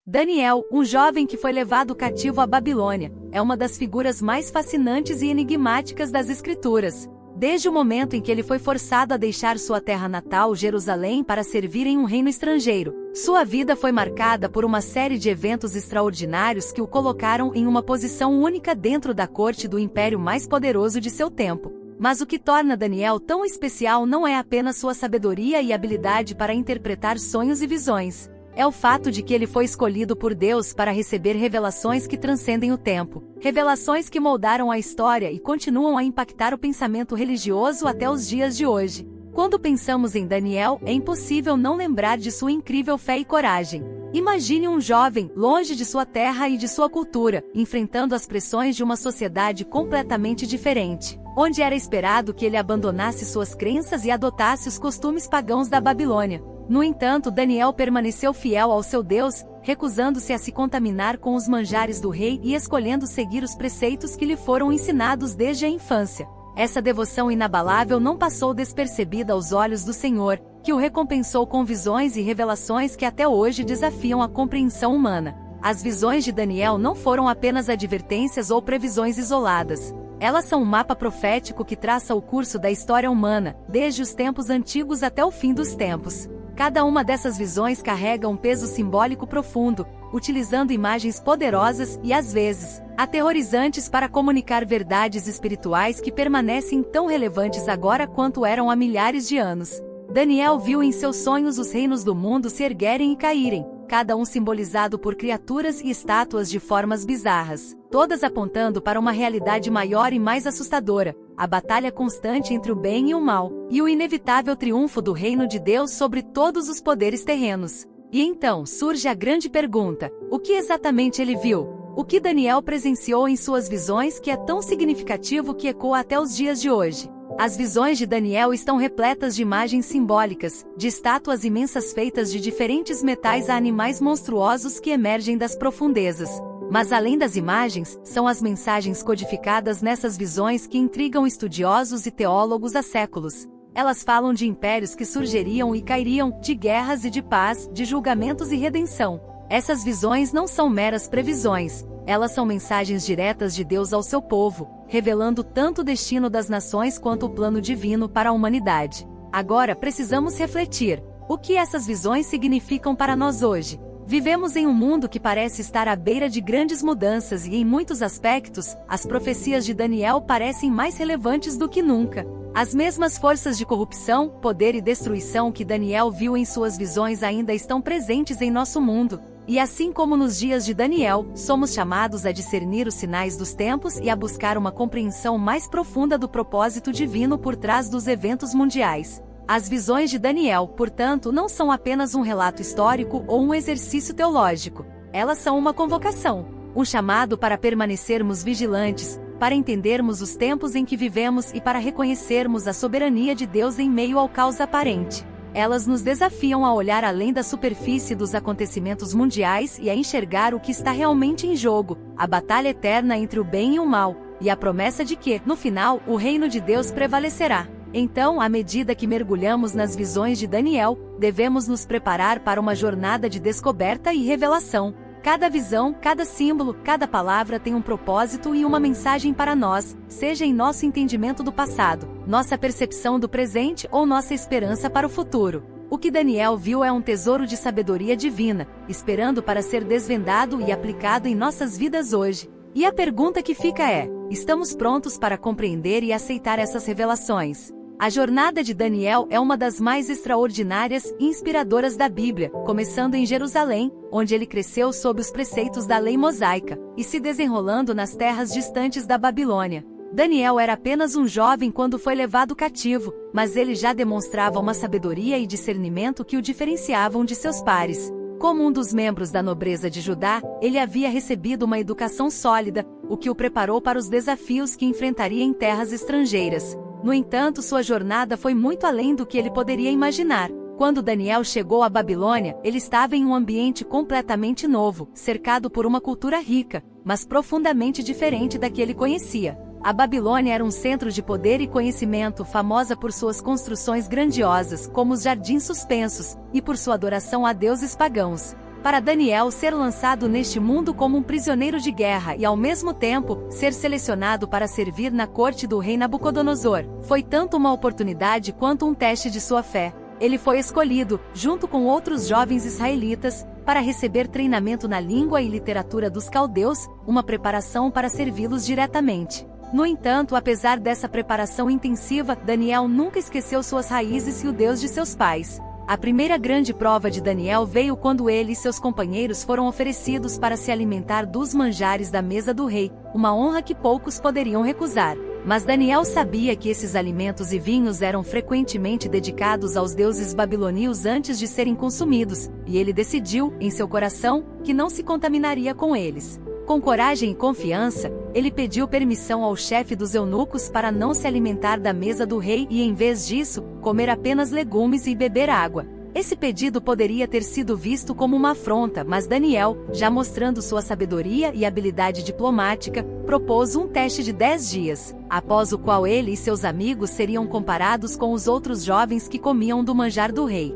Daniel, um jovem que foi levado cativo à Babilônia, é uma das figuras mais fascinantes e enigmáticas das Escrituras. Desde o momento em que ele foi forçado a deixar sua terra natal, Jerusalém, para servir em um reino estrangeiro, sua vida foi marcada por uma série de eventos extraordinários que o colocaram em uma posição única dentro da corte do império mais poderoso de seu tempo. Mas o que torna Daniel tão especial não é apenas sua sabedoria e habilidade para interpretar sonhos e visões. É o fato de que ele foi escolhido por Deus para receber revelações que transcendem o tempo. Revelações que moldaram a história e continuam a impactar o pensamento religioso até os dias de hoje. Quando pensamos em Daniel, é impossível não lembrar de sua incrível fé e coragem. Imagine um jovem, longe de sua terra e de sua cultura, enfrentando as pressões de uma sociedade completamente diferente, onde era esperado que ele abandonasse suas crenças e adotasse os costumes pagãos da Babilônia. No entanto, Daniel permaneceu fiel ao seu Deus, recusando-se a se contaminar com os manjares do rei e escolhendo seguir os preceitos que lhe foram ensinados desde a infância. Essa devoção inabalável não passou despercebida aos olhos do Senhor, que o recompensou com visões e revelações que até hoje desafiam a compreensão humana. As visões de Daniel não foram apenas advertências ou previsões isoladas. Elas são um mapa profético que traça o curso da história humana, desde os tempos antigos até o fim dos tempos. Cada uma dessas visões carrega um peso simbólico profundo, utilizando imagens poderosas e, às vezes, aterrorizantes para comunicar verdades espirituais que permanecem tão relevantes agora quanto eram há milhares de anos. Daniel viu em seus sonhos os reinos do mundo se erguerem e caírem, cada um simbolizado por criaturas e estátuas de formas bizarras, todas apontando para uma realidade maior e mais assustadora, a batalha constante entre o bem e o mal, e o inevitável triunfo do reino de Deus sobre todos os poderes terrenos. E então surge a grande pergunta: o que exatamente ele viu? O que Daniel presenciou em suas visões que é tão significativo que ecoa até os dias de hoje? As visões de Daniel estão repletas de imagens simbólicas, de estátuas imensas feitas de diferentes metais a animais monstruosos que emergem das profundezas. Mas além das imagens, são as mensagens codificadas nessas visões que intrigam estudiosos e teólogos há séculos. Elas falam de impérios que surgiriam e cairiam, de guerras e de paz, de julgamentos e redenção. Essas visões não são meras previsões, elas são mensagens diretas de Deus ao seu povo, revelando tanto o destino das nações quanto o plano divino para a humanidade. Agora precisamos refletir: o que essas visões significam para nós hoje? Vivemos em um mundo que parece estar à beira de grandes mudanças e, em muitos aspectos, as profecias de Daniel parecem mais relevantes do que nunca. As mesmas forças de corrupção, poder e destruição que Daniel viu em suas visões ainda estão presentes em nosso mundo. E assim como nos dias de Daniel, somos chamados a discernir os sinais dos tempos e a buscar uma compreensão mais profunda do propósito divino por trás dos eventos mundiais. As visões de Daniel, portanto, não são apenas um relato histórico ou um exercício teológico. Elas são uma convocação, um chamado para permanecermos vigilantes, para entendermos os tempos em que vivemos e para reconhecermos a soberania de Deus em meio ao caos aparente. Elas nos desafiam a olhar além da superfície dos acontecimentos mundiais e a enxergar o que está realmente em jogo, a batalha eterna entre o bem e o mal, e a promessa de que, no final, o reino de Deus prevalecerá. Então, à medida que mergulhamos nas visões de Daniel, devemos nos preparar para uma jornada de descoberta e revelação. Cada visão, cada símbolo, cada palavra tem um propósito e uma mensagem para nós, seja em nosso entendimento do passado, nossa percepção do presente ou nossa esperança para o futuro. O que Daniel viu é um tesouro de sabedoria divina, esperando para ser desvendado e aplicado em nossas vidas hoje. E a pergunta que fica é: estamos prontos para compreender e aceitar essas revelações? A jornada de Daniel é uma das mais extraordinárias e inspiradoras da Bíblia, começando em Jerusalém, onde ele cresceu sob os preceitos da lei mosaica, e se desenrolando nas terras distantes da Babilônia. Daniel era apenas um jovem quando foi levado cativo, mas ele já demonstrava uma sabedoria e discernimento que o diferenciavam de seus pares. Como um dos membros da nobreza de Judá, ele havia recebido uma educação sólida, o que o preparou para os desafios que enfrentaria em terras estrangeiras. No entanto, sua jornada foi muito além do que ele poderia imaginar. Quando Daniel chegou à Babilônia, ele estava em um ambiente completamente novo, cercado por uma cultura rica, mas profundamente diferente da que ele conhecia. A Babilônia era um centro de poder e conhecimento, famosa por suas construções grandiosas, como os jardins suspensos, e por sua adoração a deuses pagãos. Para Daniel, ser lançado neste mundo como um prisioneiro de guerra e ao mesmo tempo, ser selecionado para servir na corte do rei Nabucodonosor, foi tanto uma oportunidade quanto um teste de sua fé. Ele foi escolhido, junto com outros jovens israelitas, para receber treinamento na língua e literatura dos caldeus, uma preparação para servi-los diretamente. No entanto, apesar dessa preparação intensiva, Daniel nunca esqueceu suas raízes e o Deus de seus pais. A primeira grande prova de Daniel veio quando ele e seus companheiros foram oferecidos para se alimentar dos manjares da mesa do rei, uma honra que poucos poderiam recusar. Mas Daniel sabia que esses alimentos e vinhos eram frequentemente dedicados aos deuses babilônios antes de serem consumidos, e ele decidiu, em seu coração, que não se contaminaria com eles. Com coragem e confiança, ele pediu permissão ao chefe dos eunucos para não se alimentar da mesa do rei e, em vez disso, comer apenas legumes e beber água. Esse pedido poderia ter sido visto como uma afronta, mas Daniel, já mostrando sua sabedoria e habilidade diplomática, propôs um teste de 10 dias, após o qual ele e seus amigos seriam comparados com os outros jovens que comiam do manjar do rei.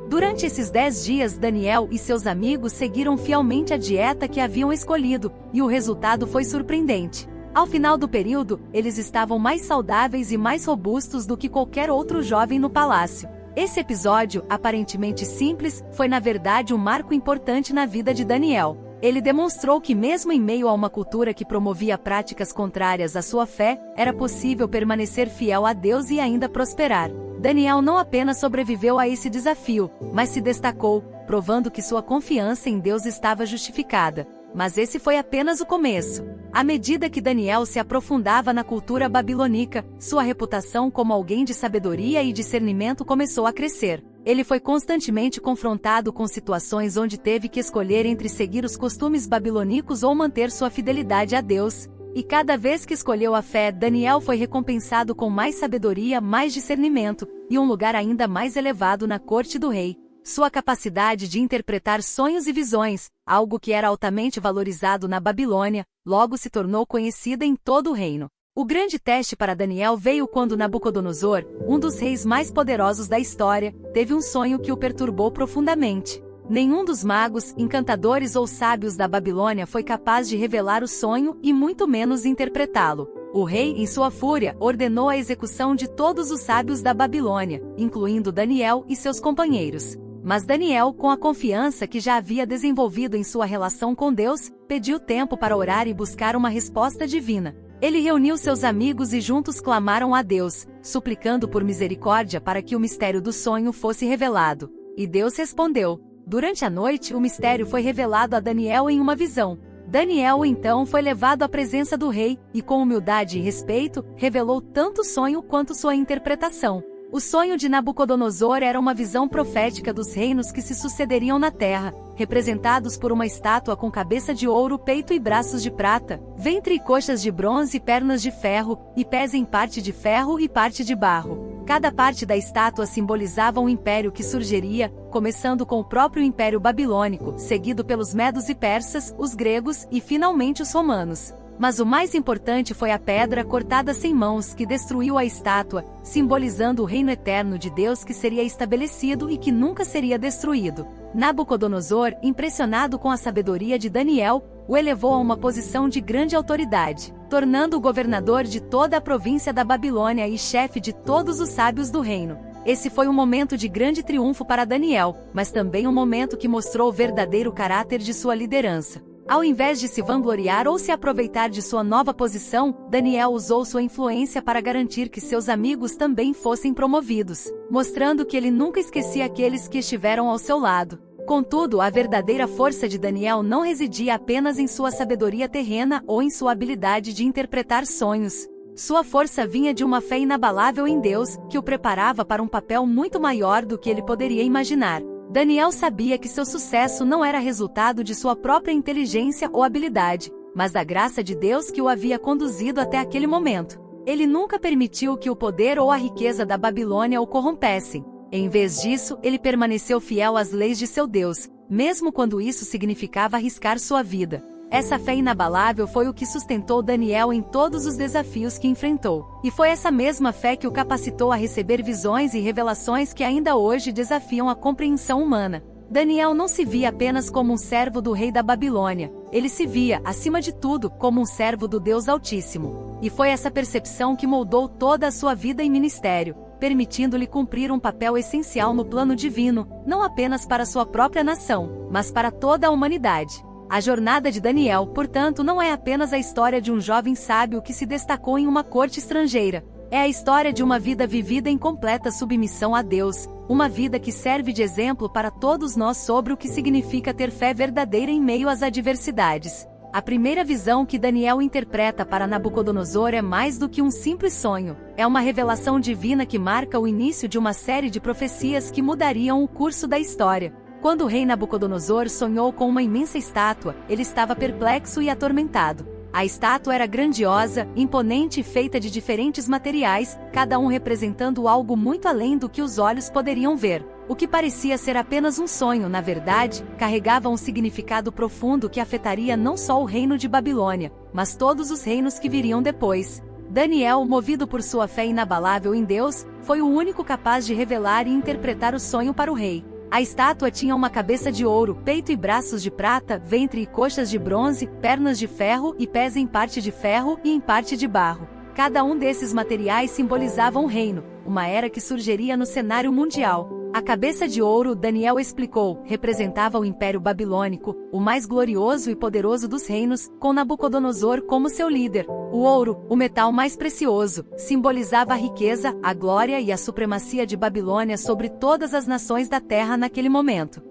Durante esses 10 dias, Daniel e seus amigos seguiram fielmente a dieta que haviam escolhido, e o resultado foi surpreendente. Ao final do período, eles estavam mais saudáveis e mais robustos do que qualquer outro jovem no palácio. Esse episódio, aparentemente simples, foi na verdade um marco importante na vida de Daniel. Ele demonstrou que mesmo em meio a uma cultura que promovia práticas contrárias à sua fé, era possível permanecer fiel a Deus e ainda prosperar. Daniel não apenas sobreviveu a esse desafio, mas se destacou, provando que sua confiança em Deus estava justificada. Mas esse foi apenas o começo. À medida que Daniel se aprofundava na cultura babilônica, sua reputação como alguém de sabedoria e discernimento começou a crescer. Ele foi constantemente confrontado com situações onde teve que escolher entre seguir os costumes babilônicos ou manter sua fidelidade a Deus. E cada vez que escolheu a fé, Daniel foi recompensado com mais sabedoria, mais discernimento, e um lugar ainda mais elevado na corte do rei. Sua capacidade de interpretar sonhos e visões, algo que era altamente valorizado na Babilônia, logo se tornou conhecida em todo o reino. O grande teste para Daniel veio quando Nabucodonosor, um dos reis mais poderosos da história, teve um sonho que o perturbou profundamente. Nenhum dos magos, encantadores ou sábios da Babilônia foi capaz de revelar o sonho e muito menos interpretá-lo. O rei, em sua fúria, ordenou a execução de todos os sábios da Babilônia, incluindo Daniel e seus companheiros. Mas Daniel, com a confiança que já havia desenvolvido em sua relação com Deus, pediu tempo para orar e buscar uma resposta divina. Ele reuniu seus amigos e juntos clamaram a Deus, suplicando por misericórdia para que o mistério do sonho fosse revelado. E Deus respondeu. Durante a noite, o mistério foi revelado a Daniel em uma visão. Daniel então foi levado à presença do rei, e com humildade e respeito, revelou tanto o sonho quanto sua interpretação. O sonho de Nabucodonosor era uma visão profética dos reinos que se sucederiam na terra, representados por uma estátua com cabeça de ouro, peito e braços de prata, ventre e coxas de bronze e pernas de ferro, e pés em parte de ferro e parte de barro. Cada parte da estátua simbolizava um império que surgiria, começando com o próprio Império Babilônico, seguido pelos medos e persas, os gregos e finalmente os romanos. Mas o mais importante foi a pedra cortada sem mãos que destruiu a estátua, simbolizando o reino eterno de Deus que seria estabelecido e que nunca seria destruído. Nabucodonosor, impressionado com a sabedoria de Daniel, o elevou a uma posição de grande autoridade, tornando-o governador de toda a província da Babilônia e chefe de todos os sábios do reino. Esse foi um momento de grande triunfo para Daniel, mas também um momento que mostrou o verdadeiro caráter de sua liderança. Ao invés de se vangloriar ou se aproveitar de sua nova posição, Daniel usou sua influência para garantir que seus amigos também fossem promovidos, mostrando que ele nunca esquecia aqueles que estiveram ao seu lado. Contudo, a verdadeira força de Daniel não residia apenas em sua sabedoria terrena ou em sua habilidade de interpretar sonhos. Sua força vinha de uma fé inabalável em Deus, que o preparava para um papel muito maior do que ele poderia imaginar. Daniel sabia que seu sucesso não era resultado de sua própria inteligência ou habilidade, mas da graça de Deus que o havia conduzido até aquele momento. Ele nunca permitiu que o poder ou a riqueza da Babilônia o corrompessem. Em vez disso, ele permaneceu fiel às leis de seu Deus, mesmo quando isso significava arriscar sua vida. Essa fé inabalável foi o que sustentou Daniel em todos os desafios que enfrentou. E foi essa mesma fé que o capacitou a receber visões e revelações que ainda hoje desafiam a compreensão humana. Daniel não se via apenas como um servo do rei da Babilônia, ele se via, acima de tudo, como um servo do Deus Altíssimo. E foi essa percepção que moldou toda a sua vida e ministério, permitindo-lhe cumprir um papel essencial no plano divino, não apenas para sua própria nação, mas para toda a humanidade. A jornada de Daniel, portanto, não é apenas a história de um jovem sábio que se destacou em uma corte estrangeira. É a história de uma vida vivida em completa submissão a Deus, uma vida que serve de exemplo para todos nós sobre o que significa ter fé verdadeira em meio às adversidades. A primeira visão que Daniel interpreta para Nabucodonosor é mais do que um simples sonho. É uma revelação divina que marca o início de uma série de profecias que mudariam o curso da história. Quando o rei Nabucodonosor sonhou com uma imensa estátua, ele estava perplexo e atormentado. A estátua era grandiosa, imponente e feita de diferentes materiais, cada um representando algo muito além do que os olhos poderiam ver. O que parecia ser apenas um sonho, na verdade, carregava um significado profundo que afetaria não só o reino de Babilônia, mas todos os reinos que viriam depois. Daniel, movido por sua fé inabalável em Deus, foi o único capaz de revelar e interpretar o sonho para o rei. A estátua tinha uma cabeça de ouro, peito e braços de prata, ventre e coxas de bronze, pernas de ferro e pés em parte de ferro e em parte de barro. Cada um desses materiais simbolizava um reino, uma era que surgiria no cenário mundial. A cabeça de ouro, Daniel explicou, representava o Império Babilônico, o mais glorioso e poderoso dos reinos, com Nabucodonosor como seu líder. O ouro, o metal mais precioso, simbolizava a riqueza, a glória e a supremacia de Babilônia sobre todas as nações da terra naquele momento.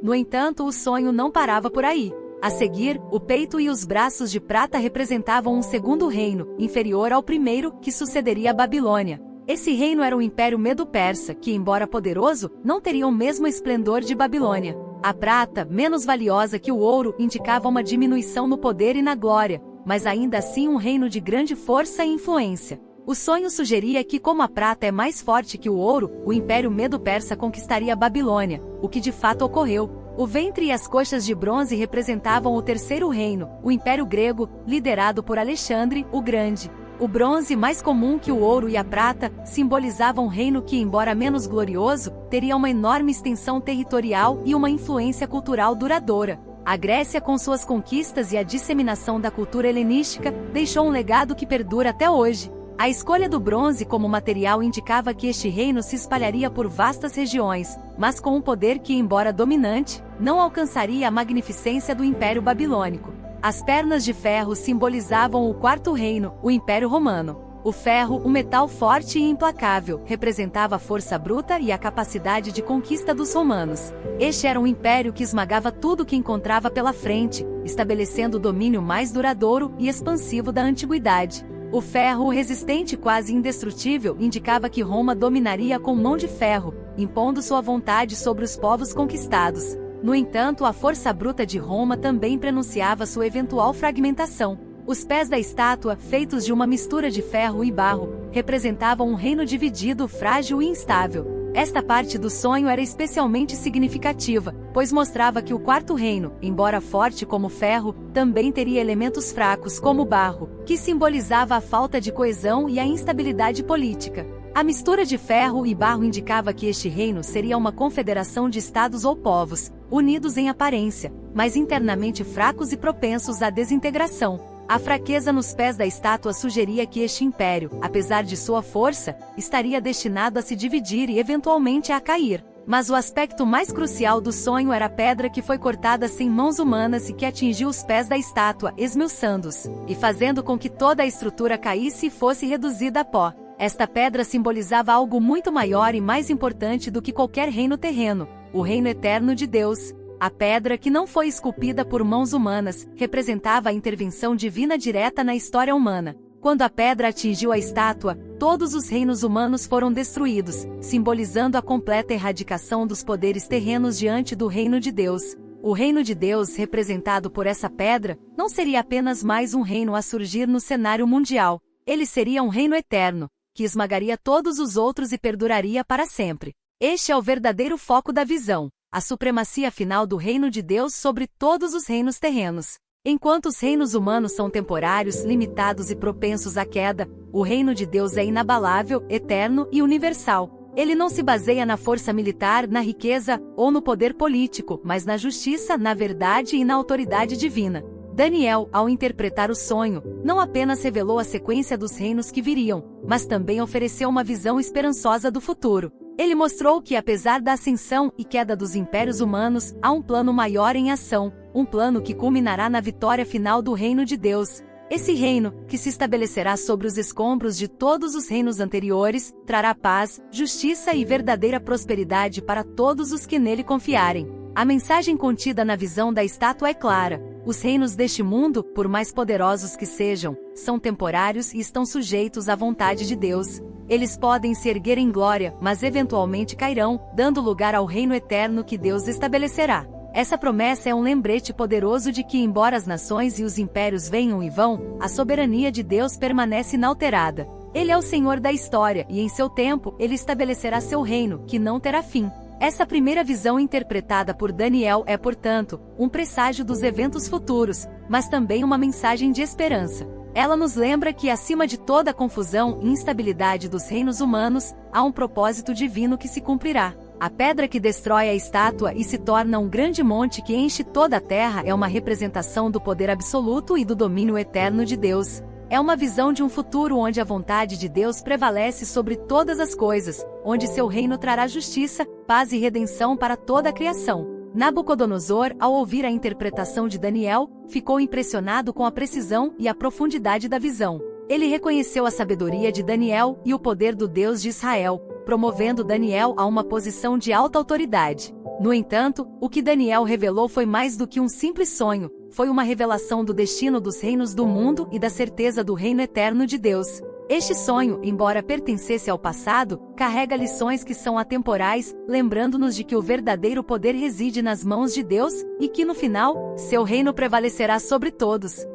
No entanto, o sonho não parava por aí. A seguir, o peito e os braços de prata representavam um segundo reino, inferior ao primeiro, que sucederia a Babilônia. Esse reino era o Império Medo-Persa, que, embora poderoso, não teria o mesmo esplendor de Babilônia. A prata, menos valiosa que o ouro, indicava uma diminuição no poder e na glória, mas ainda assim um reino de grande força e influência. O sonho sugeria que, como a prata é mais forte que o ouro, o Império Medo-Persa conquistaria a Babilônia, o que de fato ocorreu. O ventre e as coxas de bronze representavam o terceiro reino, o Império Grego, liderado por Alexandre, o Grande. O bronze, mais comum que o ouro e a prata, simbolizava um reino que, embora menos glorioso, teria uma enorme extensão territorial e uma influência cultural duradoura. A Grécia, com suas conquistas e a disseminação da cultura helenística, deixou um legado que perdura até hoje. A escolha do bronze como material indicava que este reino se espalharia por vastas regiões, mas com um poder que, embora dominante, não alcançaria a magnificência do Império Babilônico. As pernas de ferro simbolizavam o quarto reino, o Império Romano. O ferro, o metal forte e implacável, representava a força bruta e a capacidade de conquista dos romanos. Este era um império que esmagava tudo que encontrava pela frente, estabelecendo o domínio mais duradouro e expansivo da antiguidade. O ferro, resistente e quase indestrutível, indicava que Roma dominaria com mão de ferro, impondo sua vontade sobre os povos conquistados. No entanto, a força bruta de Roma também prenunciava sua eventual fragmentação. Os pés da estátua, feitos de uma mistura de ferro e barro, representavam um reino dividido, frágil e instável. Esta parte do sonho era especialmente significativa, pois mostrava que o quarto reino, embora forte como ferro, também teria elementos fracos como barro, que simbolizava a falta de coesão e a instabilidade política. A mistura de ferro e barro indicava que este reino seria uma confederação de estados ou povos, unidos em aparência, mas internamente fracos e propensos à desintegração. A fraqueza nos pés da estátua sugeria que este império, apesar de sua força, estaria destinado a se dividir e eventualmente a cair. Mas o aspecto mais crucial do sonho era a pedra que foi cortada sem mãos humanas e que atingiu os pés da estátua, esmiuçando-os, e fazendo com que toda a estrutura caísse e fosse reduzida a pó. Esta pedra simbolizava algo muito maior e mais importante do que qualquer reino terreno, o reino eterno de Deus. A pedra, que não foi esculpida por mãos humanas, representava a intervenção divina direta na história humana. Quando a pedra atingiu a estátua, todos os reinos humanos foram destruídos, simbolizando a completa erradicação dos poderes terrenos diante do reino de Deus. O reino de Deus, representado por essa pedra, não seria apenas mais um reino a surgir no cenário mundial. Ele seria um reino eterno, que esmagaria todos os outros e perduraria para sempre. Este é o verdadeiro foco da visão, a supremacia final do reino de Deus sobre todos os reinos terrenos. Enquanto os reinos humanos são temporários, limitados e propensos à queda, o reino de Deus é inabalável, eterno e universal. Ele não se baseia na força militar, na riqueza ou no poder político, mas na justiça, na verdade e na autoridade divina. Daniel, ao interpretar o sonho, não apenas revelou a sequência dos reinos que viriam, mas também ofereceu uma visão esperançosa do futuro. Ele mostrou que, apesar da ascensão e queda dos impérios humanos, há um plano maior em ação, um plano que culminará na vitória final do reino de Deus. Esse reino, que se estabelecerá sobre os escombros de todos os reinos anteriores, trará paz, justiça e verdadeira prosperidade para todos os que nele confiarem. A mensagem contida na visão da estátua é clara. Os reinos deste mundo, por mais poderosos que sejam, são temporários e estão sujeitos à vontade de Deus. Eles podem se erguer em glória, mas eventualmente cairão, dando lugar ao reino eterno que Deus estabelecerá. Essa promessa é um lembrete poderoso de que, embora as nações e os impérios venham e vão, a soberania de Deus permanece inalterada. Ele é o Senhor da história, e em seu tempo, ele estabelecerá seu reino, que não terá fim. Essa primeira visão interpretada por Daniel é, portanto, um presságio dos eventos futuros, mas também uma mensagem de esperança. Ela nos lembra que, acima de toda a confusão e instabilidade dos reinos humanos, há um propósito divino que se cumprirá. A pedra que destrói a estátua e se torna um grande monte que enche toda a terra é uma representação do poder absoluto e do domínio eterno de Deus. É uma visão de um futuro onde a vontade de Deus prevalece sobre todas as coisas, onde seu reino trará justiça, paz e redenção para toda a criação. Nabucodonosor, ao ouvir a interpretação de Daniel, ficou impressionado com a precisão e a profundidade da visão. Ele reconheceu a sabedoria de Daniel e o poder do Deus de Israel, promovendo Daniel a uma posição de alta autoridade. No entanto, o que Daniel revelou foi mais do que um simples sonho, foi uma revelação do destino dos reinos do mundo e da certeza do reino eterno de Deus. Este sonho, embora pertencesse ao passado, carrega lições que são atemporais, lembrando-nos de que o verdadeiro poder reside nas mãos de Deus, e que no final, seu reino prevalecerá sobre todos.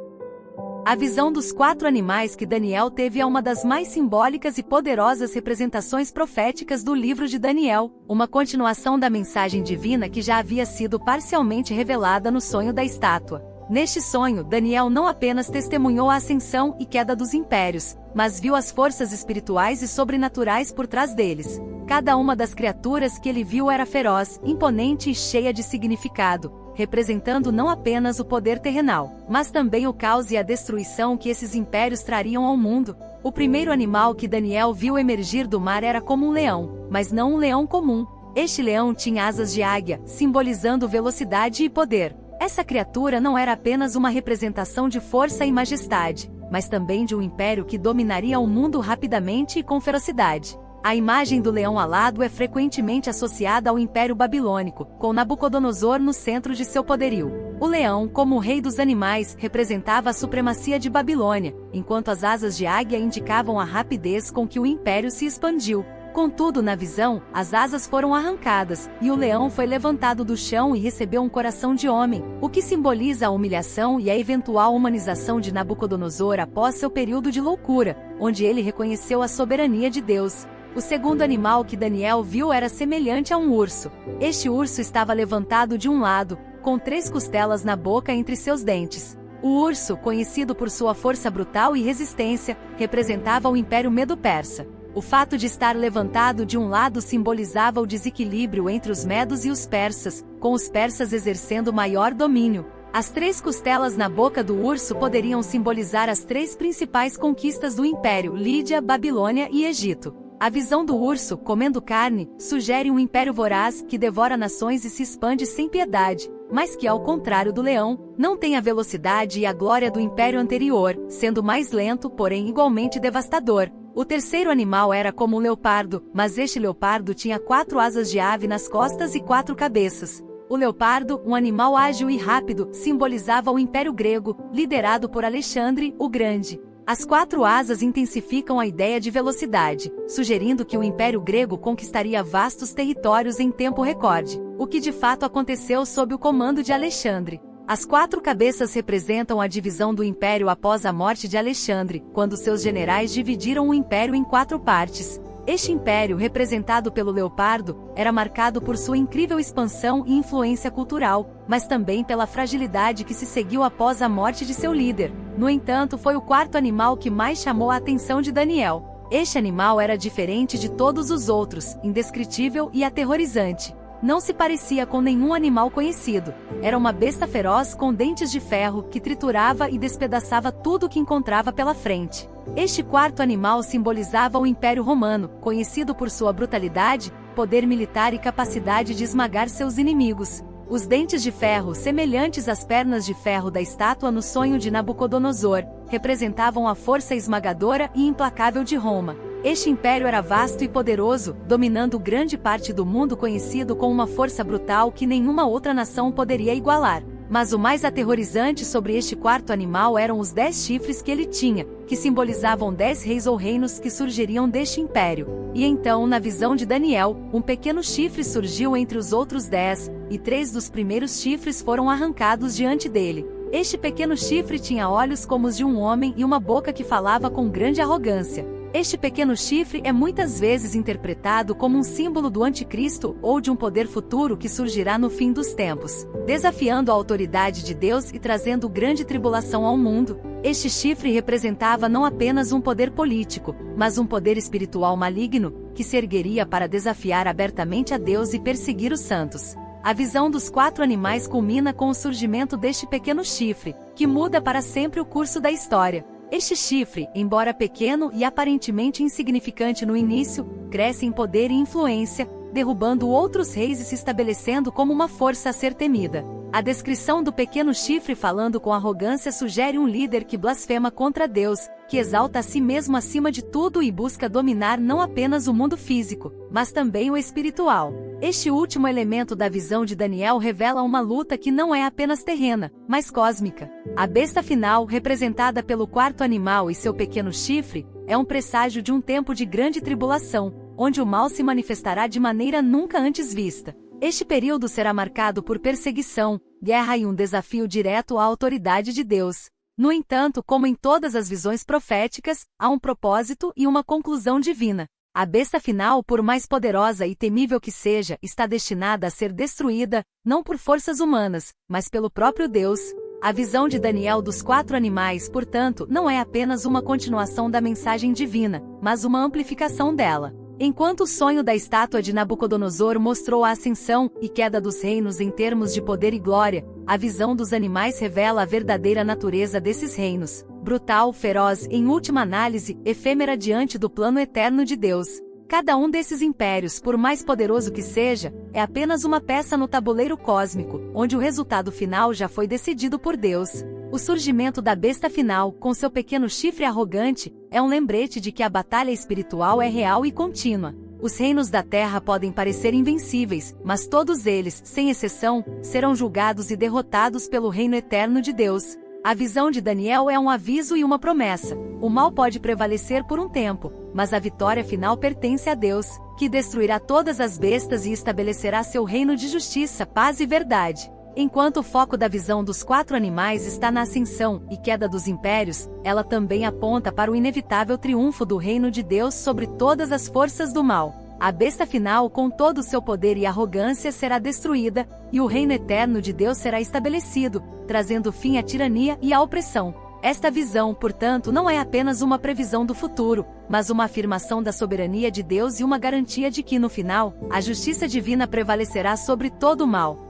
A visão dos 4 animais que Daniel teve é uma das mais simbólicas e poderosas representações proféticas do livro de Daniel, uma continuação da mensagem divina que já havia sido parcialmente revelada no sonho da estátua. Neste sonho, Daniel não apenas testemunhou a ascensão e queda dos impérios, mas viu as forças espirituais e sobrenaturais por trás deles. Cada uma das criaturas que ele viu era feroz, imponente e cheia de significado, representando não apenas o poder terrenal, mas também o caos e a destruição que esses impérios trariam ao mundo. O primeiro animal que Daniel viu emergir do mar era como um leão, mas não um leão comum. Este leão tinha asas de águia, simbolizando velocidade e poder. Essa criatura não era apenas uma representação de força e majestade, mas também de um império que dominaria o mundo rapidamente e com ferocidade. A imagem do leão alado é frequentemente associada ao Império Babilônico, com Nabucodonosor no centro de seu poderio. O leão, como o rei dos animais, representava a supremacia de Babilônia, enquanto as asas de águia indicavam a rapidez com que o império se expandiu. Contudo, na visão, as asas foram arrancadas, e o leão foi levantado do chão e recebeu um coração de homem, o que simboliza a humilhação e a eventual humanização de Nabucodonosor após seu período de loucura, onde ele reconheceu a soberania de Deus. O segundo animal que Daniel viu era semelhante a um urso. Este urso estava levantado de um lado, com 3 costelas na boca entre seus dentes. O urso, conhecido por sua força brutal e resistência, representava o Império Medo-Persa. O fato de estar levantado de um lado simbolizava o desequilíbrio entre os medos e os persas, com os persas exercendo maior domínio. As 3 costelas na boca do urso poderiam simbolizar as 3 principais conquistas do Império: Lídia, Babilônia e Egito. A visão do urso, comendo carne, sugere um império voraz que devora nações e se expande sem piedade, mas que, ao contrário do leão, não tem a velocidade e a glória do império anterior, sendo mais lento, porém igualmente devastador. O terceiro animal era como um leopardo, mas este leopardo tinha 4 asas de ave nas costas e 4 cabeças. O leopardo, um animal ágil e rápido, simbolizava o Império Grego, liderado por Alexandre, o Grande. As 4 asas intensificam a ideia de velocidade, sugerindo que o Império Grego conquistaria vastos territórios em tempo recorde, o que de fato aconteceu sob o comando de Alexandre. As 4 cabeças representam a divisão do Império após a morte de Alexandre, quando seus generais dividiram o Império em 4 partes. Este império, representado pelo leopardo, era marcado por sua incrível expansão e influência cultural, mas também pela fragilidade que se seguiu após a morte de seu líder. No entanto, foi o 4º animal que mais chamou a atenção de Daniel. Este animal era diferente de todos os outros, indescritível e aterrorizante. Não se parecia com nenhum animal conhecido. Era uma besta feroz com dentes de ferro que triturava e despedaçava tudo o que encontrava pela frente. Este quarto animal simbolizava o Império Romano, conhecido por sua brutalidade, poder militar e capacidade de esmagar seus inimigos. Os dentes de ferro, semelhantes às pernas de ferro da estátua no sonho de Nabucodonosor, representavam a força esmagadora e implacável de Roma. Este império era vasto e poderoso, dominando grande parte do mundo conhecido com uma força brutal que nenhuma outra nação poderia igualar. Mas o mais aterrorizante sobre este quarto animal eram os 10 chifres que ele tinha, que simbolizavam 10 reis ou reinos que surgiriam deste império. E então, na visão de Daniel, um pequeno chifre surgiu entre os outros 10, e 3 dos primeiros chifres foram arrancados diante dele. Este pequeno chifre tinha olhos como os de um homem e uma boca que falava com grande arrogância. Este pequeno chifre é muitas vezes interpretado como um símbolo do anticristo ou de um poder futuro que surgirá no fim dos tempos, desafiando a autoridade de Deus e trazendo grande tribulação ao mundo. Este chifre representava não apenas um poder político, mas um poder espiritual maligno, que se ergueria para desafiar abertamente a Deus e perseguir os santos. A visão dos 4 animais culmina com o surgimento deste pequeno chifre, que muda para sempre o curso da história. Este chifre, embora pequeno e aparentemente insignificante no início, cresce em poder e influência, derrubando outros reis e se estabelecendo como uma força a ser temida. A descrição do pequeno chifre falando com arrogância sugere um líder que blasfema contra Deus, que exalta a si mesmo acima de tudo e busca dominar não apenas o mundo físico, mas também o espiritual. Este último elemento da visão de Daniel revela uma luta que não é apenas terrena, mas cósmica. A besta final, representada pelo quarto animal e seu pequeno chifre, é um presságio de um tempo de grande tribulação, onde o mal se manifestará de maneira nunca antes vista. Este período será marcado por perseguição, guerra e um desafio direto à autoridade de Deus. No entanto, como em todas as visões proféticas, há um propósito e uma conclusão divina. A besta final, por mais poderosa e temível que seja, está destinada a ser destruída, não por forças humanas, mas pelo próprio Deus. A visão de Daniel dos 4 animais, portanto, não é apenas uma continuação da mensagem divina, mas uma amplificação dela. Enquanto o sonho da estátua de Nabucodonosor mostrou a ascensão e queda dos reinos em termos de poder e glória, a visão dos animais revela a verdadeira natureza desses reinos, brutal, feroz, em última análise, efêmera diante do plano eterno de Deus. Cada um desses impérios, por mais poderoso que seja, é apenas uma peça no tabuleiro cósmico, onde o resultado final já foi decidido por Deus. O surgimento da besta final, com seu pequeno chifre arrogante, é um lembrete de que a batalha espiritual é real e contínua. Os reinos da terra podem parecer invencíveis, mas todos eles, sem exceção, serão julgados e derrotados pelo reino eterno de Deus. A visão de Daniel é um aviso e uma promessa. O mal pode prevalecer por um tempo, mas a vitória final pertence a Deus, que destruirá todas as bestas e estabelecerá seu reino de justiça, paz e verdade. Enquanto o foco da visão dos 4 animais está na ascensão e queda dos impérios, ela também aponta para o inevitável triunfo do reino de Deus sobre todas as forças do mal. A besta final, com todo o seu poder e arrogância, será destruída, e o reino eterno de Deus será estabelecido, trazendo fim à tirania e à opressão. Esta visão, portanto, não é apenas uma previsão do futuro, mas uma afirmação da soberania de Deus e uma garantia de que, no final, a justiça divina prevalecerá sobre todo o mal.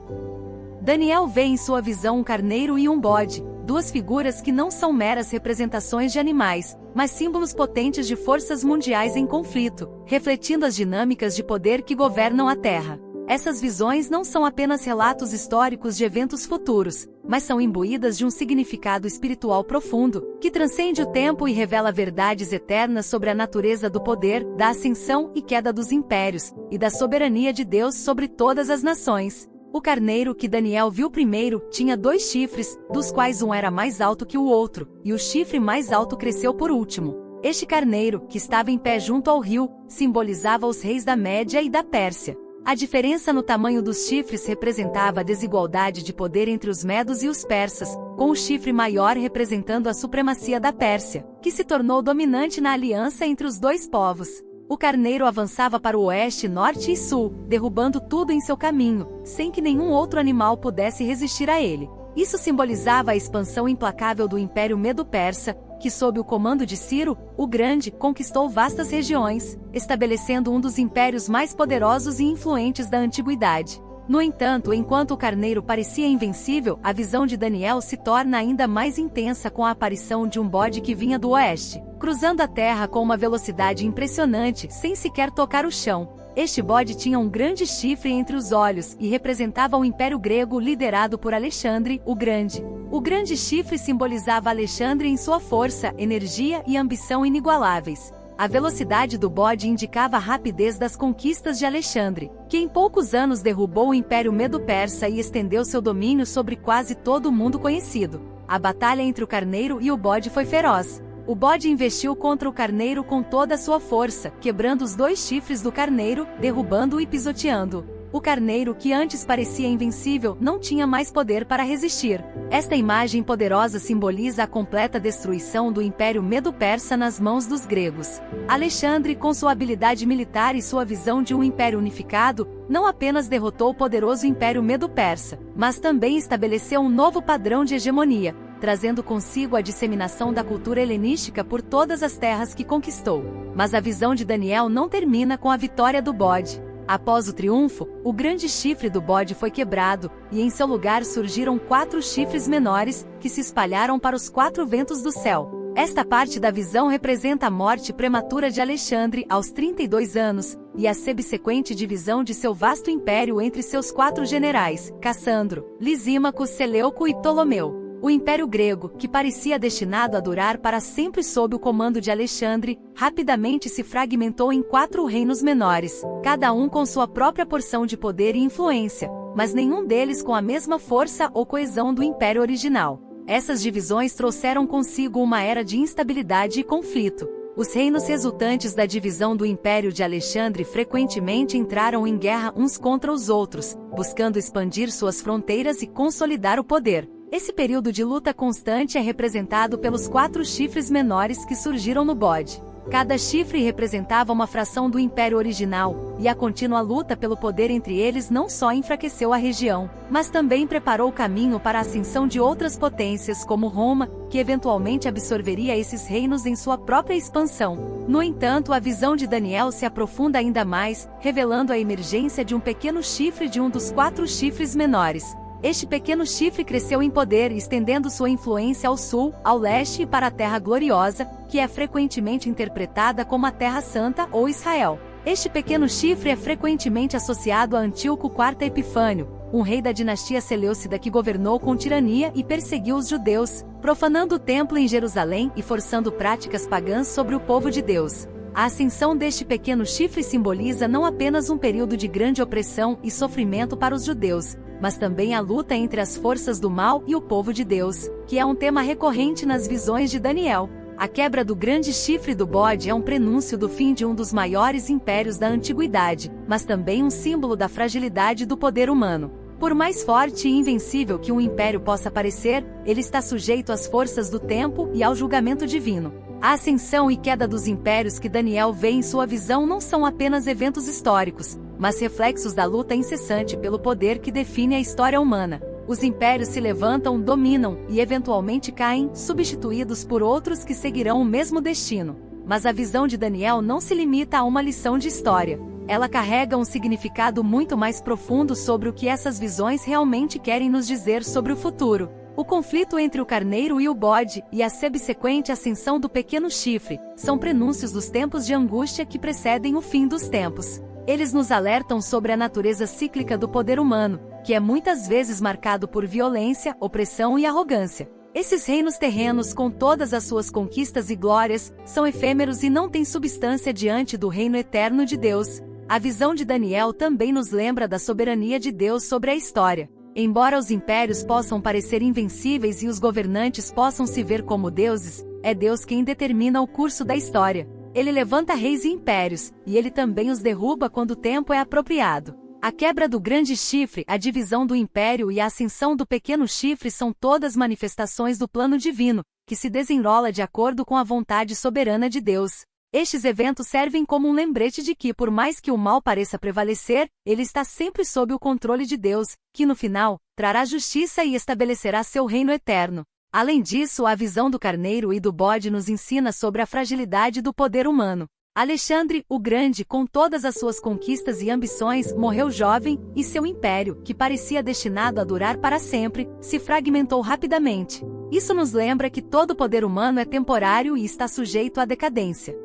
Daniel vê em sua visão um carneiro e um bode, 2 figuras que não são meras representações de animais, mas símbolos potentes de forças mundiais em conflito, refletindo as dinâmicas de poder que governam a Terra. Essas visões não são apenas relatos históricos de eventos futuros, mas são imbuídas de um significado espiritual profundo, que transcende o tempo e revela verdades eternas sobre a natureza do poder, da ascensão e queda dos impérios, e da soberania de Deus sobre todas as nações. O carneiro que Daniel viu primeiro tinha 2 chifres, dos quais um era mais alto que o outro, e o chifre mais alto cresceu por último. Este carneiro, que estava em pé junto ao rio, simbolizava os reis da Média e da Pérsia. A diferença no tamanho dos chifres representava a desigualdade de poder entre os medos e os persas, com o chifre maior representando a supremacia da Pérsia, que se tornou dominante na aliança entre os 2 povos. O carneiro avançava para o oeste, norte e sul, derrubando tudo em seu caminho, sem que nenhum outro animal pudesse resistir a ele. Isso simbolizava a expansão implacável do Império Medo-Persa, que sob o comando de Ciro, o Grande, conquistou vastas regiões, estabelecendo um dos impérios mais poderosos e influentes da antiguidade. No entanto, enquanto o carneiro parecia invencível, a visão de Daniel se torna ainda mais intensa com a aparição de um bode que vinha do oeste, cruzando a terra com uma velocidade impressionante, sem sequer tocar o chão. Este bode tinha um grande chifre entre os olhos e representava o Império Grego liderado por Alexandre, o Grande. O grande chifre simbolizava Alexandre em sua força, energia e ambição inigualáveis. A velocidade do bode indicava a rapidez das conquistas de Alexandre, que em poucos anos derrubou o Império Medo-Persa e estendeu seu domínio sobre quase todo o mundo conhecido. A batalha entre o carneiro e o bode foi feroz. O bode investiu contra o carneiro com toda a sua força, quebrando os dois chifres do carneiro, derrubando-o e pisoteando-o. O carneiro, que antes parecia invencível, não tinha mais poder para resistir. Esta imagem poderosa simboliza a completa destruição do Império Medo-Persa nas mãos dos gregos. Alexandre, com sua habilidade militar e sua visão de um império unificado, não apenas derrotou o poderoso Império Medo-Persa, mas também estabeleceu um novo padrão de hegemonia, trazendo consigo a disseminação da cultura helenística por todas as terras que conquistou. Mas a visão de Daniel não termina com a vitória do bode. Após o triunfo, o grande chifre do bode foi quebrado, e em seu lugar surgiram 4 chifres menores, que se espalharam para os 4 ventos do céu. Esta parte da visão representa a morte prematura de Alexandre aos 32 anos, e a subsequente divisão de seu vasto império entre seus 4 generais, Cassandro, Lisímaco, Seleuco e Ptolomeu. O Império Grego, que parecia destinado a durar para sempre sob o comando de Alexandre, rapidamente se fragmentou em 4 reinos menores, cada um com sua própria porção de poder e influência, mas nenhum deles com a mesma força ou coesão do Império original. Essas divisões trouxeram consigo uma era de instabilidade e conflito. Os reinos resultantes da divisão do Império de Alexandre frequentemente entraram em guerra uns contra os outros, buscando expandir suas fronteiras e consolidar o poder. Esse período de luta constante é representado pelos 4 chifres menores que surgiram no bode. Cada chifre representava uma fração do Império original, e a contínua luta pelo poder entre eles não só enfraqueceu a região, mas também preparou o caminho para a ascensão de outras potências como Roma, que eventualmente absorveria esses reinos em sua própria expansão. No entanto, a visão de Daniel se aprofunda ainda mais, revelando a emergência de um pequeno chifre de um dos 4 chifres menores. Este pequeno chifre cresceu em poder, estendendo sua influência ao sul, ao leste e para a Terra Gloriosa, que é frequentemente interpretada como a Terra Santa ou Israel. Este pequeno chifre é frequentemente associado a Antíoco IV Epifânio, um rei da dinastia Seleucida que governou com tirania e perseguiu os judeus, profanando o templo em Jerusalém e forçando práticas pagãs sobre o povo de Deus. A ascensão deste pequeno chifre simboliza não apenas um período de grande opressão e sofrimento para os judeus, mas também a luta entre as forças do mal e o povo de Deus, que é um tema recorrente nas visões de Daniel. A quebra do grande chifre do bode é um prenúncio do fim de um dos maiores impérios da antiguidade, mas também um símbolo da fragilidade do poder humano. Por mais forte e invencível que um império possa parecer, ele está sujeito às forças do tempo e ao julgamento divino. A ascensão e queda dos impérios que Daniel vê em sua visão não são apenas eventos históricos, mas reflexos da luta incessante pelo poder que define a história humana. Os impérios se levantam, dominam e eventualmente caem, substituídos por outros que seguirão o mesmo destino. Mas a visão de Daniel não se limita a uma lição de história. Ela carrega um significado muito mais profundo sobre o que essas visões realmente querem nos dizer sobre o futuro. O conflito entre o carneiro e o bode, e a subsequente ascensão do pequeno chifre, são prenúncios dos tempos de angústia que precedem o fim dos tempos. Eles nos alertam sobre a natureza cíclica do poder humano, que é muitas vezes marcado por violência, opressão e arrogância. Esses reinos terrenos, com todas as suas conquistas e glórias, são efêmeros e não têm substância diante do reino eterno de Deus. A visão de Daniel também nos lembra da soberania de Deus sobre a história. Embora os impérios possam parecer invencíveis e os governantes possam se ver como deuses, é Deus quem determina o curso da história. Ele levanta reis e impérios, e ele também os derruba quando o tempo é apropriado. A quebra do grande chifre, a divisão do império e a ascensão do pequeno chifre são todas manifestações do plano divino, que se desenrola de acordo com a vontade soberana de Deus. Estes eventos servem como um lembrete de que, por mais que o mal pareça prevalecer, ele está sempre sob o controle de Deus, que no final, trará justiça e estabelecerá seu reino eterno. Além disso, a visão do carneiro e do bode nos ensina sobre a fragilidade do poder humano. Alexandre, o Grande, com todas as suas conquistas e ambições, morreu jovem, e seu império, que parecia destinado a durar para sempre, se fragmentou rapidamente. Isso nos lembra que todo poder humano é temporário e está sujeito à decadência.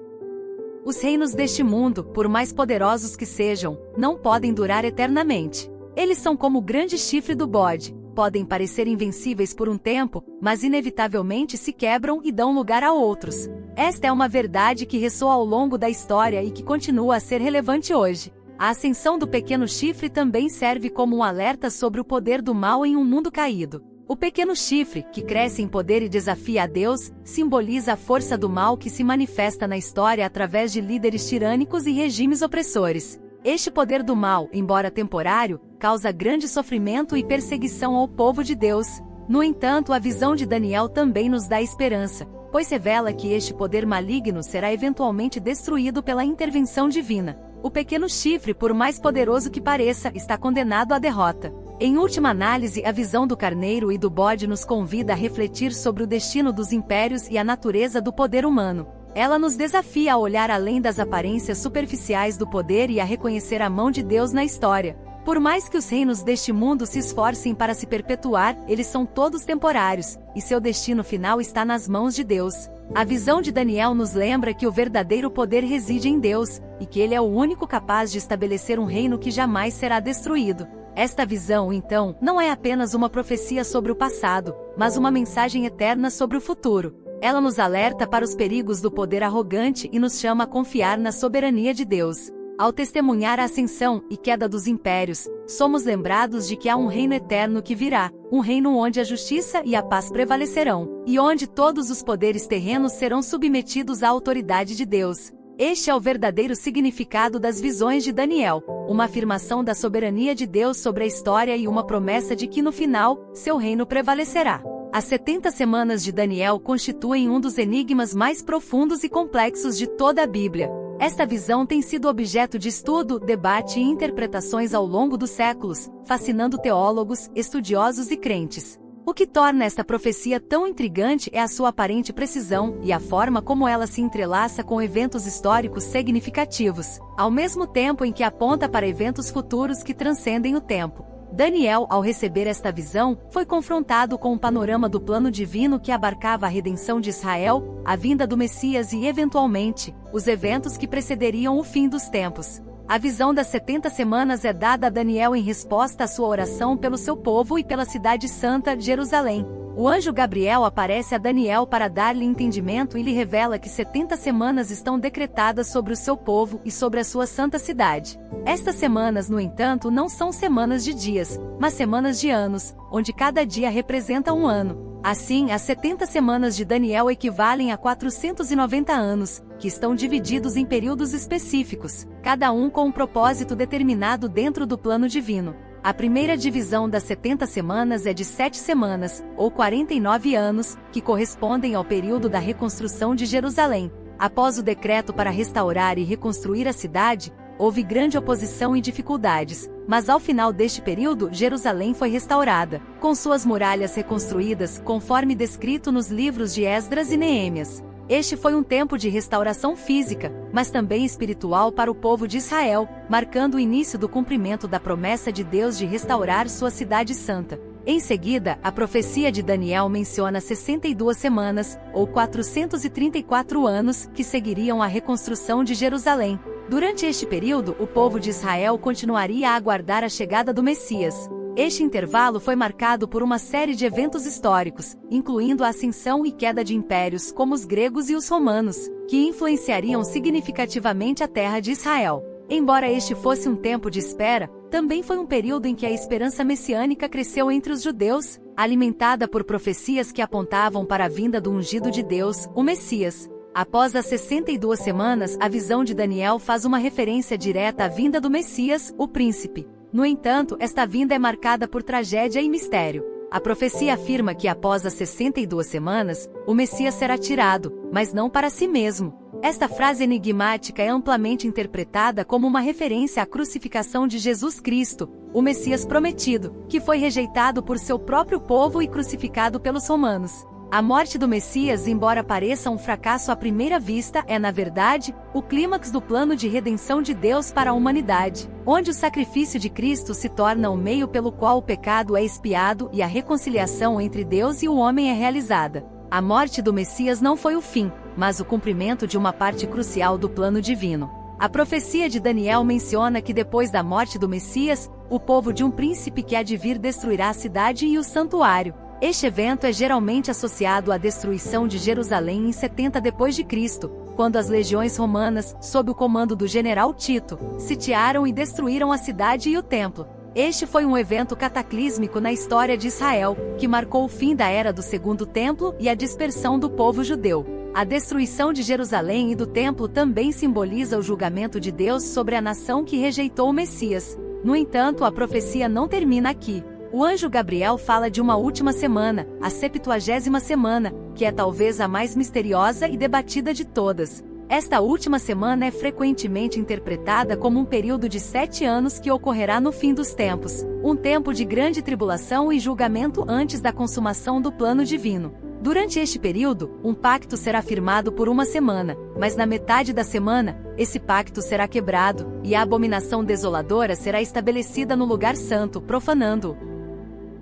Os reinos deste mundo, por mais poderosos que sejam, não podem durar eternamente. Eles são como o grande chifre do bode, podem parecer invencíveis por um tempo, mas inevitavelmente se quebram e dão lugar a outros. Esta é uma verdade que ressoa ao longo da história e que continua a ser relevante hoje. A ascensão do pequeno chifre também serve como um alerta sobre o poder do mal em um mundo caído. O pequeno chifre, que cresce em poder e desafia a Deus, simboliza a força do mal que se manifesta na história através de líderes tirânicos e regimes opressores. Este poder do mal, embora temporário, causa grande sofrimento e perseguição ao povo de Deus. No entanto, a visão de Daniel também nos dá esperança, pois revela que este poder maligno será eventualmente destruído pela intervenção divina. O pequeno chifre, por mais poderoso que pareça, está condenado à derrota. Em última análise, a visão do carneiro e do bode nos convida a refletir sobre o destino dos impérios e a natureza do poder humano. Ela nos desafia a olhar além das aparências superficiais do poder e a reconhecer a mão de Deus na história. Por mais que os reinos deste mundo se esforcem para se perpetuar, eles são todos temporários, e seu destino final está nas mãos de Deus. A visão de Daniel nos lembra que o verdadeiro poder reside em Deus, e que Ele é o único capaz de estabelecer um reino que jamais será destruído. Esta visão, então, não é apenas uma profecia sobre o passado, mas uma mensagem eterna sobre o futuro. Ela nos alerta para os perigos do poder arrogante e nos chama a confiar na soberania de Deus. Ao testemunhar a ascensão e queda dos impérios, somos lembrados de que há um reino eterno que virá, um reino onde a justiça e a paz prevalecerão, e onde todos os poderes terrenos serão submetidos à autoridade de Deus. Este é o verdadeiro significado das visões de Daniel, uma afirmação da soberania de Deus sobre a história e uma promessa de que no final, seu reino prevalecerá. As 70 semanas de Daniel constituem um dos enigmas mais profundos e complexos de toda a Bíblia. Esta visão tem sido objeto de estudo, debate e interpretações ao longo dos séculos, fascinando teólogos, estudiosos e crentes. O que torna esta profecia tão intrigante é a sua aparente precisão e a forma como ela se entrelaça com eventos históricos significativos, ao mesmo tempo em que aponta para eventos futuros que transcendem o tempo. Daniel, ao receber esta visão, foi confrontado com um panorama do plano divino que abarcava a redenção de Israel, a vinda do Messias e, eventualmente, os eventos que precederiam o fim dos tempos. A visão das 70 semanas é dada a Daniel em resposta à sua oração pelo seu povo e pela cidade santa, Jerusalém. O anjo Gabriel aparece a Daniel para dar-lhe entendimento e lhe revela que 70 semanas estão decretadas sobre o seu povo e sobre a sua santa cidade. Estas semanas, no entanto, não são semanas de dias, mas semanas de anos, onde cada dia representa um ano. Assim, as 70 semanas de Daniel equivalem a 490 anos, que estão divididos em períodos específicos, cada um com um propósito determinado dentro do plano divino. A primeira divisão das 70 semanas é de 7 semanas, ou 49 anos, que correspondem ao período da reconstrução de Jerusalém. Após o decreto para restaurar e reconstruir a cidade, houve grande oposição e dificuldades, mas ao final deste período, Jerusalém foi restaurada, com suas muralhas reconstruídas, conforme descrito nos livros de Esdras e Neemias. Este foi um tempo de restauração física, mas também espiritual para o povo de Israel, marcando o início do cumprimento da promessa de Deus de restaurar sua cidade santa. Em seguida, a profecia de Daniel menciona 62 semanas, ou 434 anos, que seguiriam a reconstrução de Jerusalém. Durante este período, o povo de Israel continuaria a aguardar a chegada do Messias. Este intervalo foi marcado por uma série de eventos históricos, incluindo a ascensão e queda de impérios como os gregos e os romanos, que influenciariam significativamente a terra de Israel. Embora este fosse um tempo de espera, também foi um período em que a esperança messiânica cresceu entre os judeus, alimentada por profecias que apontavam para a vinda do ungido de Deus, o Messias. Após as 62 semanas, a visão de Daniel faz uma referência direta à vinda do Messias, o príncipe. No entanto, esta vinda é marcada por tragédia e mistério. A profecia afirma que após as 62 semanas, o Messias será tirado, mas não para si mesmo. Esta frase enigmática é amplamente interpretada como uma referência à crucificação de Jesus Cristo, o Messias prometido, que foi rejeitado por seu próprio povo e crucificado pelos romanos. A morte do Messias, embora pareça um fracasso à primeira vista, é, na verdade, o clímax do plano de redenção de Deus para a humanidade, onde o sacrifício de Cristo se torna o meio pelo qual o pecado é expiado e a reconciliação entre Deus e o homem é realizada. A morte do Messias não foi o fim, mas o cumprimento de uma parte crucial do plano divino. A profecia de Daniel menciona que depois da morte do Messias, o povo de um príncipe que há de vir destruirá a cidade e o santuário. Este evento é geralmente associado à destruição de Jerusalém em 70 d.C., quando as legiões romanas, sob o comando do general Tito, sitiaram e destruíram a cidade e o templo. Este foi um evento cataclísmico na história de Israel, que marcou o fim da era do Segundo Templo e a dispersão do povo judeu. A destruição de Jerusalém e do templo também simboliza o julgamento de Deus sobre a nação que rejeitou o Messias. No entanto, a profecia não termina aqui. O anjo Gabriel fala de uma última semana, a 70ª semana, que é talvez a mais misteriosa e debatida de todas. Esta última semana é frequentemente interpretada como um período de 7 anos que ocorrerá no fim dos tempos, um tempo de grande tribulação e julgamento antes da consumação do plano divino. Durante este período, um pacto será firmado por uma semana, mas na metade da semana, esse pacto será quebrado, e a abominação desoladora será estabelecida no lugar santo, profanando-o.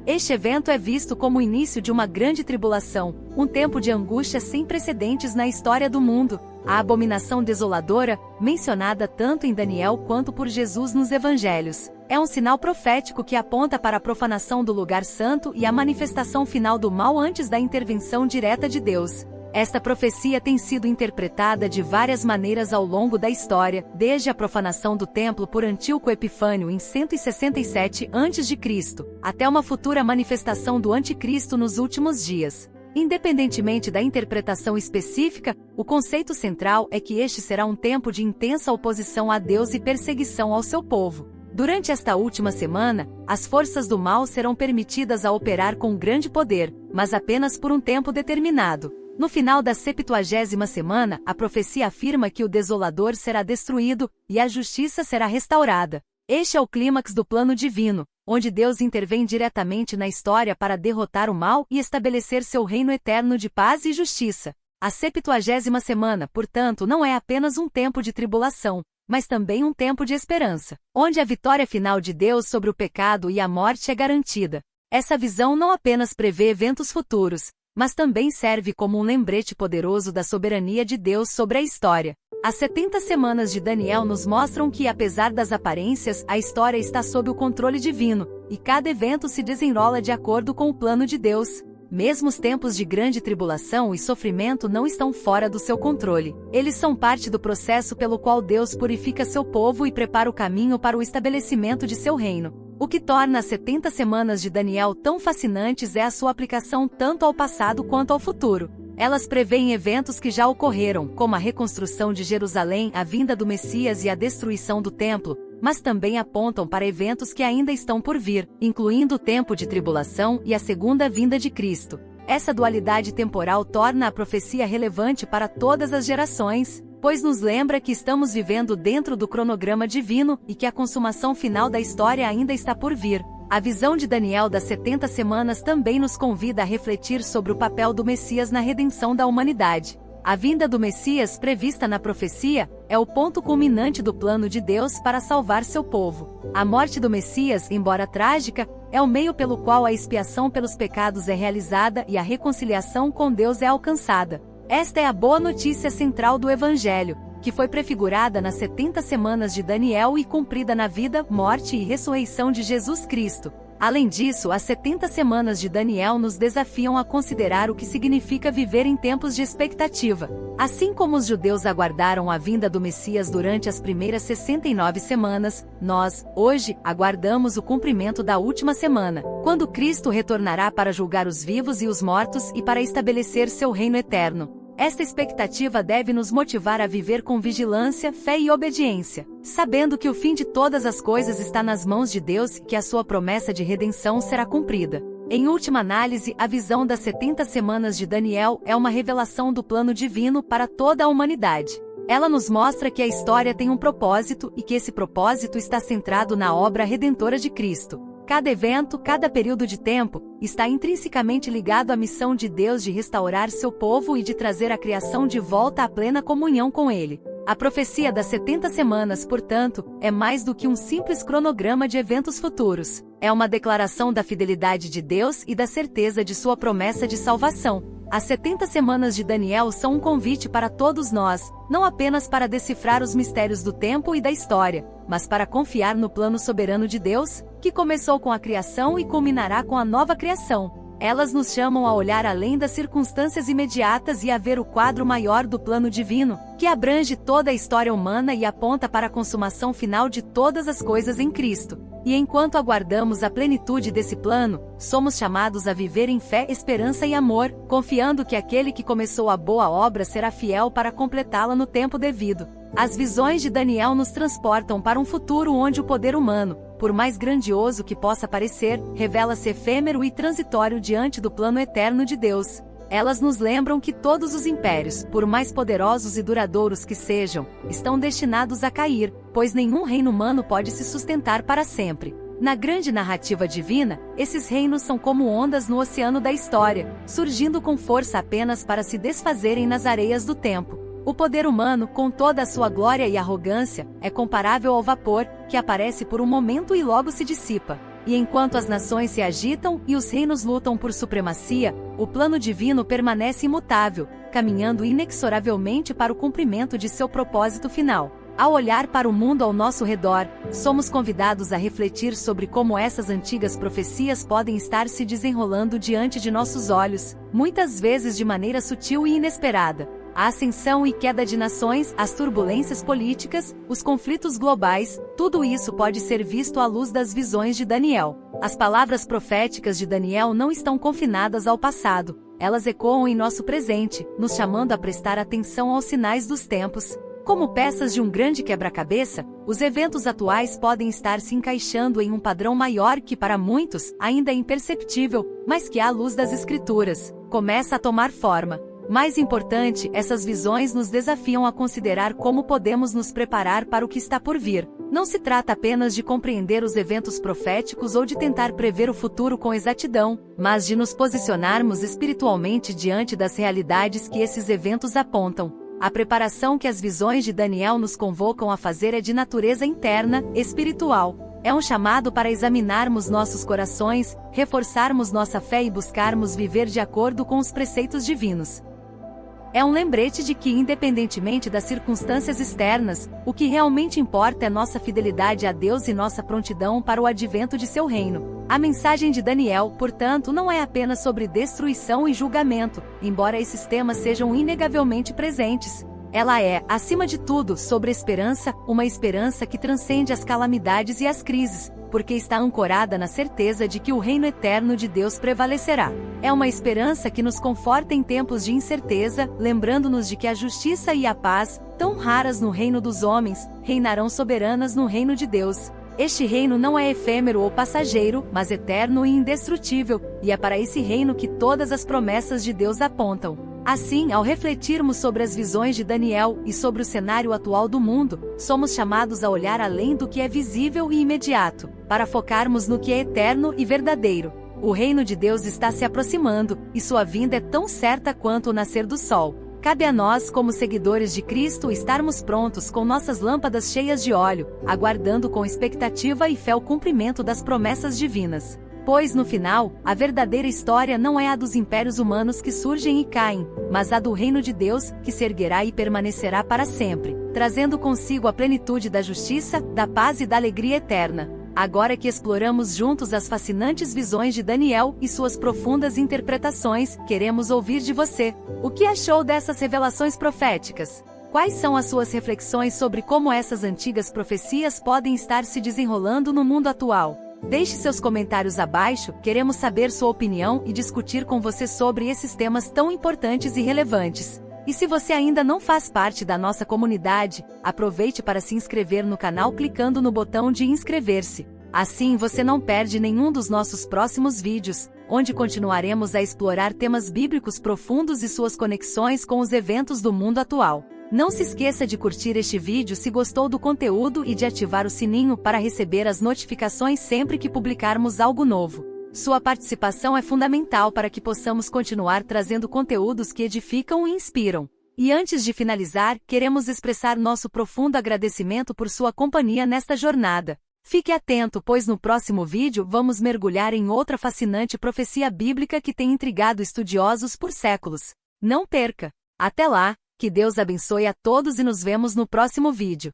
Este evento é visto como o início de uma grande tribulação, um tempo de angústia sem precedentes na história do mundo. A abominação desoladora, mencionada tanto em Daniel quanto por Jesus nos Evangelhos, é um sinal profético que aponta para a profanação do lugar santo e a manifestação final do mal antes da intervenção direta de Deus. Esta profecia tem sido interpretada de várias maneiras ao longo da história, desde a profanação do templo por Antíoco Epifânio em 167 a.C., até uma futura manifestação do anticristo nos últimos dias. Independentemente da interpretação específica, o conceito central é que este será um tempo de intensa oposição a Deus e perseguição ao seu povo. Durante esta última semana, as forças do mal serão permitidas a operar com grande poder, mas apenas por um tempo determinado. No final da 70ª semana, a profecia afirma que o desolador será destruído e a justiça será restaurada. Este é o clímax do plano divino, onde Deus intervém diretamente na história para derrotar o mal e estabelecer seu reino eterno de paz e justiça. A 70ª semana, portanto, não é apenas um tempo de tribulação, mas também um tempo de esperança, onde a vitória final de Deus sobre o pecado e a morte é garantida. Essa visão não apenas prevê eventos futuros, mas também serve como um lembrete poderoso da soberania de Deus sobre a história. As 70 semanas de Daniel nos mostram que, apesar das aparências, a história está sob o controle divino, e cada evento se desenrola de acordo com o plano de Deus. Mesmo os tempos de grande tribulação e sofrimento não estão fora do seu controle. Eles são parte do processo pelo qual Deus purifica seu povo e prepara o caminho para o estabelecimento de seu reino. O que torna as 70 semanas de Daniel tão fascinantes é a sua aplicação tanto ao passado quanto ao futuro. Elas prevêem eventos que já ocorreram, como a reconstrução de Jerusalém, a vinda do Messias e a destruição do templo, mas também apontam para eventos que ainda estão por vir, incluindo o tempo de tribulação e a segunda vinda de Cristo. Essa dualidade temporal torna a profecia relevante para todas as gerações, pois nos lembra que estamos vivendo dentro do cronograma divino e que a consumação final da história ainda está por vir. A visão de Daniel das 70 semanas também nos convida a refletir sobre o papel do Messias na redenção da humanidade. A vinda do Messias prevista na profecia é o ponto culminante do plano de Deus para salvar seu povo. A morte do Messias, embora trágica, é o meio pelo qual a expiação pelos pecados é realizada e a reconciliação com Deus é alcançada. Esta é a boa notícia central do Evangelho, que foi prefigurada nas 70 semanas de Daniel e cumprida na vida, morte e ressurreição de Jesus Cristo. Além disso, as 70 semanas de Daniel nos desafiam a considerar o que significa viver em tempos de expectativa. Assim como os judeus aguardaram a vinda do Messias durante as primeiras 69 semanas, nós, hoje, aguardamos o cumprimento da última semana, quando Cristo retornará para julgar os vivos e os mortos e para estabelecer seu reino eterno. Esta expectativa deve nos motivar a viver com vigilância, fé e obediência, sabendo que o fim de todas as coisas está nas mãos de Deus e que a sua promessa de redenção será cumprida. Em última análise, a visão das 70 semanas de Daniel é uma revelação do plano divino para toda a humanidade. Ela nos mostra que a história tem um propósito e que esse propósito está centrado na obra redentora de Cristo. Cada evento, cada período de tempo, está intrinsecamente ligado à missão de Deus de restaurar seu povo e de trazer a criação de volta à plena comunhão com Ele. A profecia das 70 semanas, portanto, é mais do que um simples cronograma de eventos futuros. É uma declaração da fidelidade de Deus e da certeza de sua promessa de salvação. As 70 semanas de Daniel são um convite para todos nós, não apenas para decifrar os mistérios do tempo e da história, mas para confiar no plano soberano de Deus, que começou com a criação e culminará com a nova criação. Elas nos chamam a olhar além das circunstâncias imediatas e a ver o quadro maior do plano divino, que abrange toda a história humana e aponta para a consumação final de todas as coisas em Cristo. E enquanto aguardamos a plenitude desse plano, somos chamados a viver em fé, esperança e amor, confiando que aquele que começou a boa obra será fiel para completá-la no tempo devido. As visões de Daniel nos transportam para um futuro onde o poder humano, por mais grandioso que possa parecer, revela-se efêmero e transitório diante do plano eterno de Deus. Elas nos lembram que todos os impérios, por mais poderosos e duradouros que sejam, estão destinados a cair, pois nenhum reino humano pode se sustentar para sempre. Na grande narrativa divina, esses reinos são como ondas no oceano da história, surgindo com força apenas para se desfazerem nas areias do tempo. O poder humano, com toda a sua glória e arrogância, é comparável ao vapor, que aparece por um momento e logo se dissipa. E enquanto as nações se agitam e os reinos lutam por supremacia, o plano divino permanece imutável, caminhando inexoravelmente para o cumprimento de seu propósito final. Ao olhar para o mundo ao nosso redor, somos convidados a refletir sobre como essas antigas profecias podem estar se desenrolando diante de nossos olhos, muitas vezes de maneira sutil e inesperada. A ascensão e queda de nações, as turbulências políticas, os conflitos globais, tudo isso pode ser visto à luz das visões de Daniel. As palavras proféticas de Daniel não estão confinadas ao passado, elas ecoam em nosso presente, nos chamando a prestar atenção aos sinais dos tempos. Como peças de um grande quebra-cabeça, os eventos atuais podem estar se encaixando em um padrão maior que para muitos ainda é imperceptível, mas que à luz das Escrituras começa a tomar forma. Mais importante, essas visões nos desafiam a considerar como podemos nos preparar para o que está por vir. Não se trata apenas de compreender os eventos proféticos ou de tentar prever o futuro com exatidão, mas de nos posicionarmos espiritualmente diante das realidades que esses eventos apontam. A preparação que as visões de Daniel nos convocam a fazer é de natureza interna, espiritual. É um chamado para examinarmos nossos corações, reforçarmos nossa fé e buscarmos viver de acordo com os preceitos divinos. É um lembrete de que, independentemente das circunstâncias externas, o que realmente importa é nossa fidelidade a Deus e nossa prontidão para o advento de seu reino. A mensagem de Daniel, portanto, não é apenas sobre destruição e julgamento, embora esses temas sejam inegavelmente presentes. Ela é, acima de tudo, sobre esperança, uma esperança que transcende as calamidades e as crises, porque está ancorada na certeza de que o reino eterno de Deus prevalecerá. É uma esperança que nos conforta em tempos de incerteza, lembrando-nos de que a justiça e a paz, tão raras no reino dos homens, reinarão soberanas no reino de Deus. Este reino não é efêmero ou passageiro, mas eterno e indestrutível, e é para esse reino que todas as promessas de Deus apontam. Assim, ao refletirmos sobre as visões de Daniel e sobre o cenário atual do mundo, somos chamados a olhar além do que é visível e imediato, para focarmos no que é eterno e verdadeiro. O reino de Deus está se aproximando, e sua vinda é tão certa quanto o nascer do sol. Cabe a nós, como seguidores de Cristo, estarmos prontos com nossas lâmpadas cheias de óleo, aguardando com expectativa e fé o cumprimento das promessas divinas. Pois, no final, a verdadeira história não é a dos impérios humanos que surgem e caem, mas a do reino de Deus, que se erguerá e permanecerá para sempre, trazendo consigo a plenitude da justiça, da paz e da alegria eterna. Agora que exploramos juntos as fascinantes visões de Daniel e suas profundas interpretações, queremos ouvir de você. O que achou dessas revelações proféticas? Quais são as suas reflexões sobre como essas antigas profecias podem estar se desenrolando no mundo atual? Deixe seus comentários abaixo, queremos saber sua opinião e discutir com você sobre esses temas tão importantes e relevantes. E se você ainda não faz parte da nossa comunidade, aproveite para se inscrever no canal clicando no botão de inscrever-se. Assim você não perde nenhum dos nossos próximos vídeos, onde continuaremos a explorar temas bíblicos profundos e suas conexões com os eventos do mundo atual. Não se esqueça de curtir este vídeo se gostou do conteúdo e de ativar o sininho para receber as notificações sempre que publicarmos algo novo. Sua participação é fundamental para que possamos continuar trazendo conteúdos que edificam e inspiram. E antes de finalizar, queremos expressar nosso profundo agradecimento por sua companhia nesta jornada. Fique atento, pois no próximo vídeo vamos mergulhar em outra fascinante profecia bíblica que tem intrigado estudiosos por séculos. Não perca! Até lá, que Deus abençoe a todos e nos vemos no próximo vídeo.